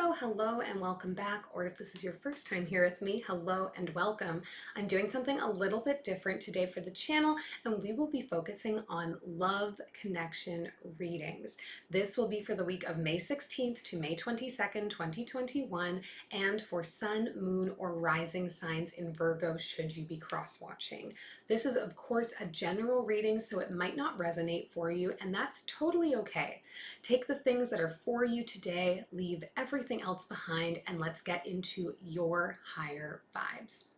Virgo, hello and welcome back, or if this is your first time here with me, hello and welcome. I'm doing something a little bit different today for the channel, and we will be focusing on love connection readings. This will be for the week of May 16th to May 22nd, 2021, and for sun, moon, or rising signs in Virgo should you be cross-watching. This is, of course, a general reading, so it might not resonate for you, and that's totally okay. Take the things that are for you today, leave everything else behind, and let's get into your higher vibes.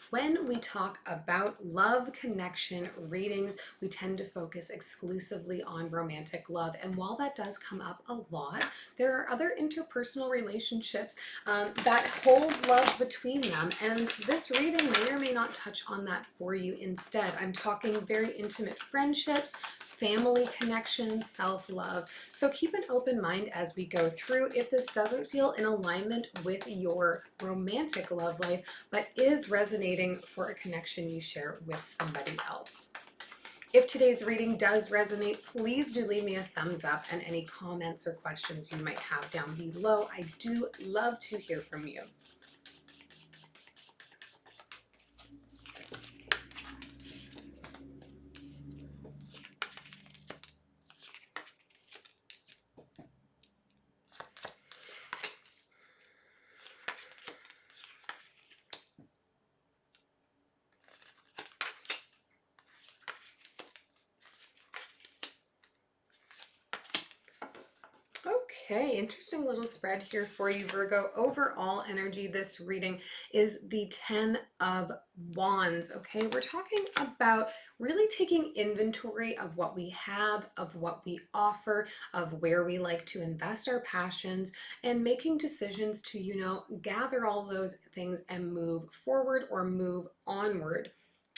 When we talk about love connection readings, we tend to focus exclusively on romantic love. And while that does come up a lot, there are other interpersonal relationships that hold love between them. And this reading may or may not touch on that for you instead. I'm talking very intimate friendships, family connections, self-love. So keep an open mind as we go through. If this doesn't feel in alignment with your romantic love life, but is resonating for a connection you share with somebody else. If today's reading does resonate, please do leave me a thumbs up and any comments or questions you might have down below. I do love to hear from you. Okay, interesting little spread here for you, Virgo. Overall energy, this reading is the 10 of Wands, okay? We're talking about really taking inventory of what we have, of what we offer, of where we like to invest our passions, and making decisions to, gather all those things and move forward or move onward,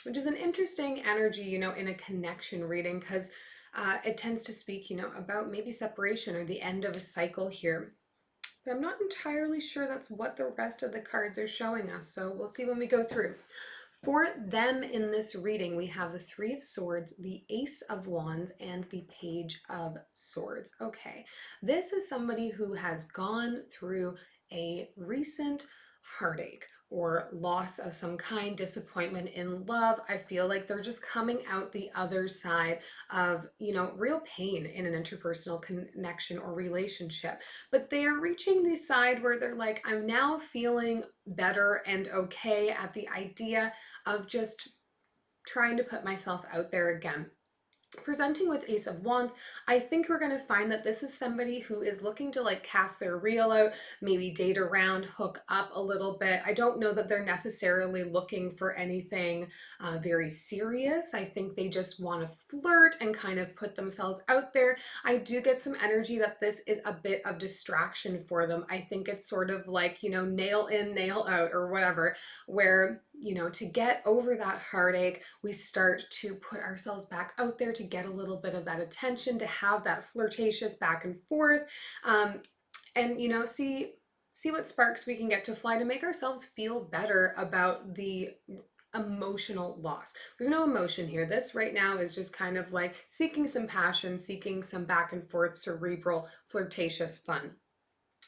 which is an interesting energy, in a connection reading because it tends to speak, about maybe separation or the end of a cycle here. But I'm not entirely sure that's what the rest of the cards are showing us. So we'll see when we go through. For them in this reading, we have the Three of Swords, the Ace of Wands, and the Page of Swords. Okay, this is somebody who has gone through a recent heartache or loss of some kind, disappointment in love. I feel like they're just coming out the other side of, real pain in an interpersonal connection or relationship. But they are reaching the side where they're like, I'm now feeling better and okay at the idea of just trying to put myself out there again. Presenting with Ace of Wands, I think we're going to find that this is somebody who is looking to cast their reel out, maybe date around, hook up a little bit. I don't know that they're necessarily looking for anything very serious. I think they just want to flirt and kind of put themselves out there. I do get some energy that this is a bit of distraction for them. I think it's sort of like, nail in, nail out or whatever, where to get over that heartache, we start to put ourselves back out there to get a little bit of that attention, to have that flirtatious back and forth, and see what sparks we can get to fly to make ourselves feel better about the emotional loss. There's no emotion here. This right now is just kind of like seeking some passion, seeking some back and forth, cerebral, flirtatious fun.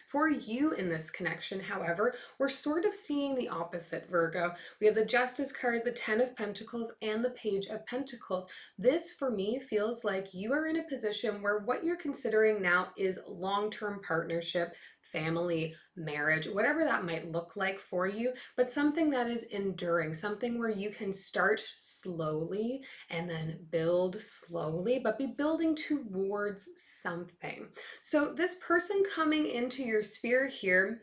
For you in this connection, however, we're sort of seeing the opposite, Virgo. We have the Justice card, the Ten of Pentacles, and the Page of Pentacles. This, for me, feels like you are in a position where what you're considering now is long-term partnership, family, marriage, whatever that might look like for you, but something that is enduring, something where you can start slowly and then build slowly, but be building towards something. So this person coming into your sphere here,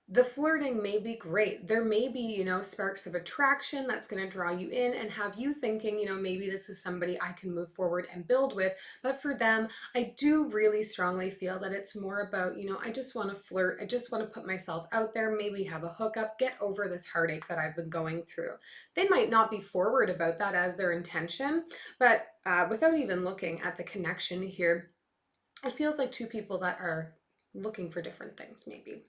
the flirting may be great. There may be, sparks of attraction that's going to draw you in and have you thinking, maybe this is somebody I can move forward and build with. But for them, I do really strongly feel that it's more about, I just want to flirt. I just want to put myself out there, maybe have a hookup, get over this heartache that I've been going through. They might not be forward about that as their intention, but without even looking at the connection here, it feels like two people that are looking for different things maybe.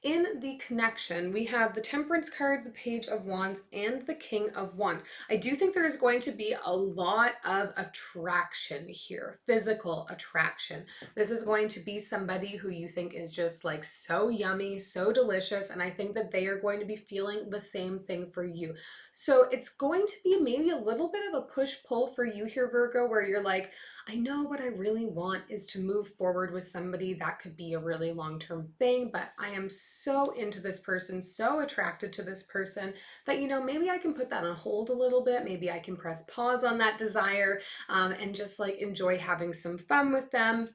In the connection, we have the Temperance card, the Page of Wands, and the King of Wands. I do think there is going to be a lot of attraction here, physical attraction. This is going to be somebody who you think is just like so yummy, so delicious, and I think that they are going to be feeling the same thing for you. So it's going to be maybe a little bit of a push-pull for you here, Virgo, where you're like, I know what I really want is to move forward with somebody. That could be a really long-term thing, but I am so into this person, so attracted to this person that, maybe I can put that on hold a little bit. Maybe I can press pause on that desire and just like enjoy having some fun with them,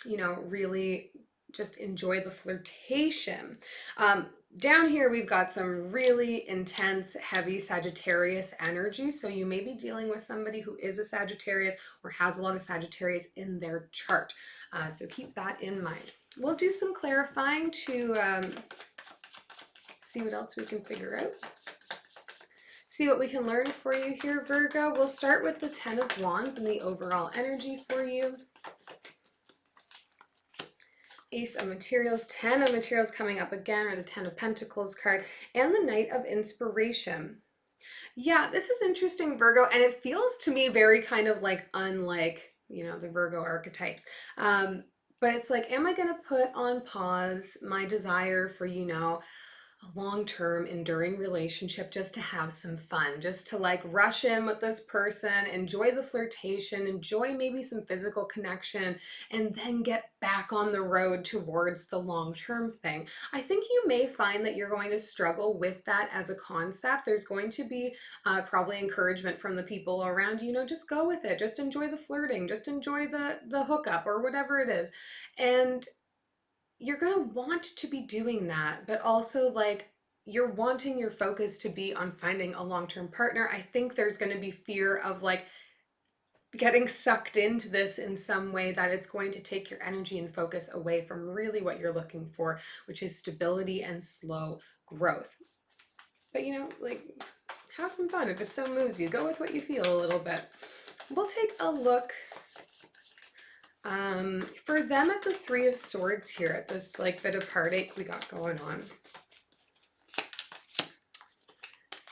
really just enjoy the flirtation. Down here, we've got some really intense, heavy Sagittarius energy. So you may be dealing with somebody who is a Sagittarius or has a lot of Sagittarius in their chart. So keep that in mind. We'll do some clarifying to see what else we can figure out. See what we can learn for you here, Virgo. We'll start with the 10 of Wands and the overall energy for you. Ace of Materials, 10 of Materials coming up again, or the 10 of Pentacles card, and the Knight of Inspiration. Yeah, this is interesting, Virgo, and it feels to me very kind of like unlike, the Virgo archetypes. But it's like, am I going to put on pause my desire for, a long-term enduring relationship just to have some fun, just to like rush in with this person, enjoy the flirtation, enjoy maybe some physical connection, and then get back on the road towards the long-term thing? I think you may find that you're going to struggle with that as a concept. There's going to be probably encouragement from the people around you, just go with it, just enjoy the flirting, just enjoy the hookup or whatever it is. And you're going to want to be doing that, but also like you're wanting your focus to be on finding a long-term partner. I think there's going to be fear of like getting sucked into this in some way that it's going to take your energy and focus away from really what you're looking for, which is stability and slow growth. But like have some fun. If it so moves you, go with what you feel a little bit. We'll take a look for them at the 3 of Swords here, at this like bit of heartache we got going on.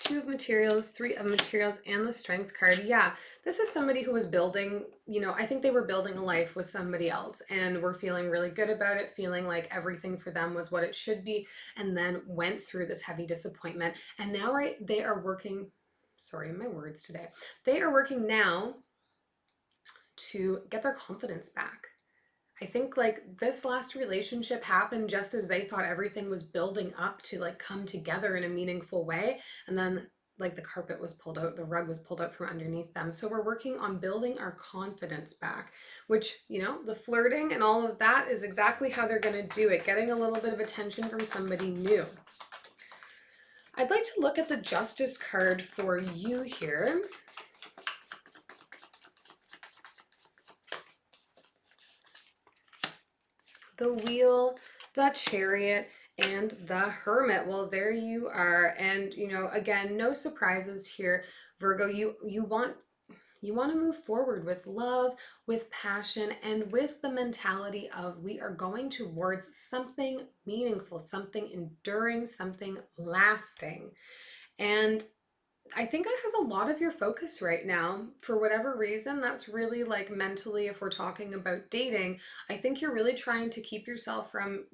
2 of Materials, 3 of Materials, and the Strength card. Yeah, this is somebody who was building, I think they were building a life with somebody else and were feeling really good about it, feeling like everything for them was what it should be, and then went through this heavy disappointment. And now they are working, sorry, my words today. They are working now to get their confidence back. I think like this last relationship happened just as they thought everything was building up to like come together in a meaningful way. And then like the carpet was pulled out, the rug was pulled out from underneath them. So we're working on building our confidence back, which, the flirting and all of that is exactly how they're going to do it, getting a little bit of attention from somebody new. I'd like to look at the Justice card for you here. The Wheel, the Chariot, and the Hermit. Well, there you are. And, again, no surprises here, Virgo. You want to move forward with love, with passion, and with the mentality of we are going towards something meaningful, something enduring, something lasting. And I think that has a lot of your focus right now. For whatever reason, that's really like mentally, if we're talking about dating, I think you're really trying to keep yourself from,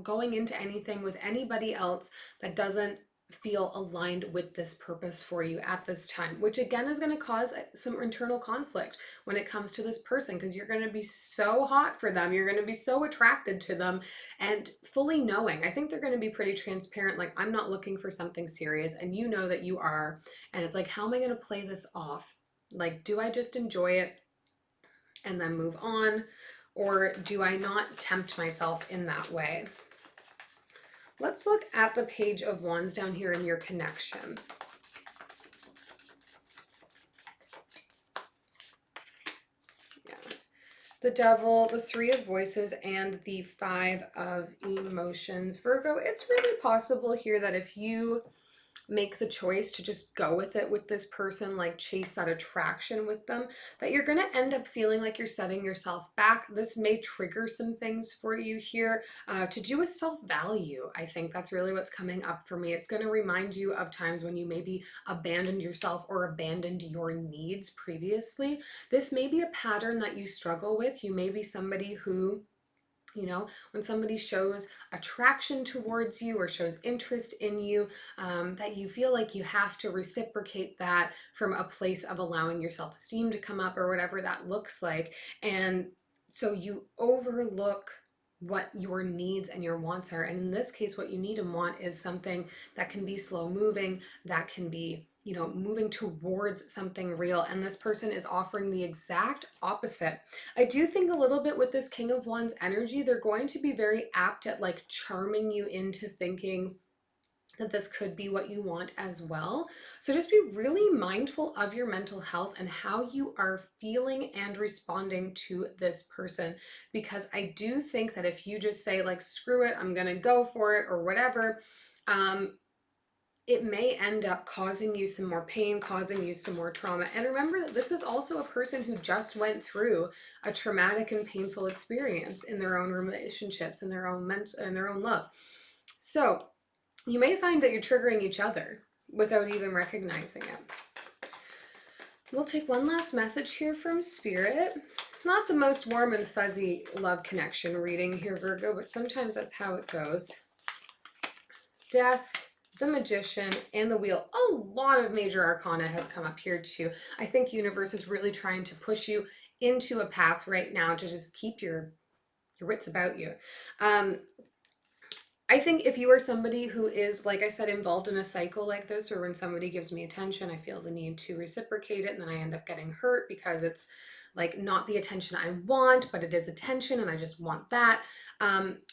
going into anything with anybody else that doesn't feel aligned with this purpose for you at this time, which again is going to cause some internal conflict when it comes to this person, because you're going to be so hot for them, you're going to be so attracted to them, and fully knowing, I think they're going to be pretty transparent, like, I'm not looking for something serious, and you know that you are, and it's like, how am I going to play this off? Like, do I just enjoy it and then move on, or do I not tempt myself in that way? Let's look at the Page of Wands down here in your connection. Yeah. The Devil, the 3 of Voices, and the 5 of Emotions. Virgo, it's really possible here that if you make the choice to just go with it with this person, like chase that attraction with them, that you're going to end up feeling like you're setting yourself back. This may trigger some things for you here to do with self-value. I think that's really what's coming up for me. It's going to remind you of times when you maybe abandoned yourself or abandoned your needs previously. This may be a pattern that you struggle with. You may be somebody who, you know, when somebody shows attraction towards you or shows interest in you, that you feel like you have to reciprocate that from a place of allowing your self-esteem to come up or whatever that looks like. And so you overlook what your needs and your wants are. And in this case, what you need and want is something that can be slow moving, that can be, you know, moving towards something real. And this person is offering the exact opposite. I do think a little bit with this King of Wands energy, they're going to be very apt at like charming you into thinking that this could be what you want as well. So just be really mindful of your mental health and how you are feeling and responding to this person. Because I do think that if you just say like, screw it, I'm gonna go for it or whatever, it may end up causing you some more pain, causing you some more trauma. And remember that this is also a person who just went through a traumatic and painful experience in their own relationships, in their own love. So you may find that you're triggering each other without even recognizing it. We'll take one last message here from Spirit. Not the most warm and fuzzy love connection reading here, Virgo, but sometimes that's how it goes. Death, the Magician, and the Wheel. A lot of major arcana has come up here too. I think universe is really trying to push you into a path right now to just keep your wits about you. I think if you are somebody who is, like I said, involved in a cycle like this, or when somebody gives me attention, I feel the need to reciprocate it, and then I end up getting hurt because it's like not the attention I want, but it is attention and I just want that.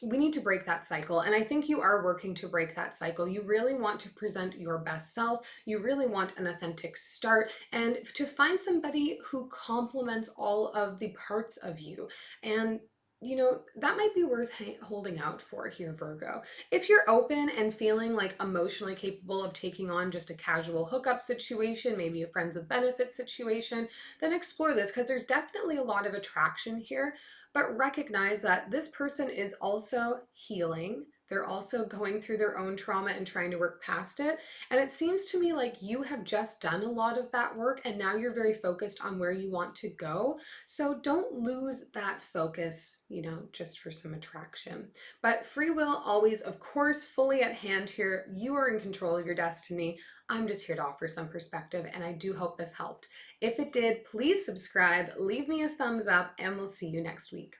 We need to break that cycle. And I think you are working to break that cycle. You really want to present your best self. You really want an authentic start and to find somebody who complements all of the parts of you. And you know, that might be worth holding out for here, Virgo. If you're open and feeling like emotionally capable of taking on just a casual hookup situation, maybe a friends with benefits situation, then explore this because there's definitely a lot of attraction here. But recognize that this person is also healing. They're also going through their own trauma and trying to work past it. And it seems to me like you have just done a lot of that work and now you're very focused on where you want to go. So don't lose that focus, you know, just for some attraction. But free will always, of course, fully at hand here. You are in control of your destiny. I'm just here to offer some perspective, and I do hope this helped. If it did, please subscribe, leave me a thumbs up, and we'll see you next week.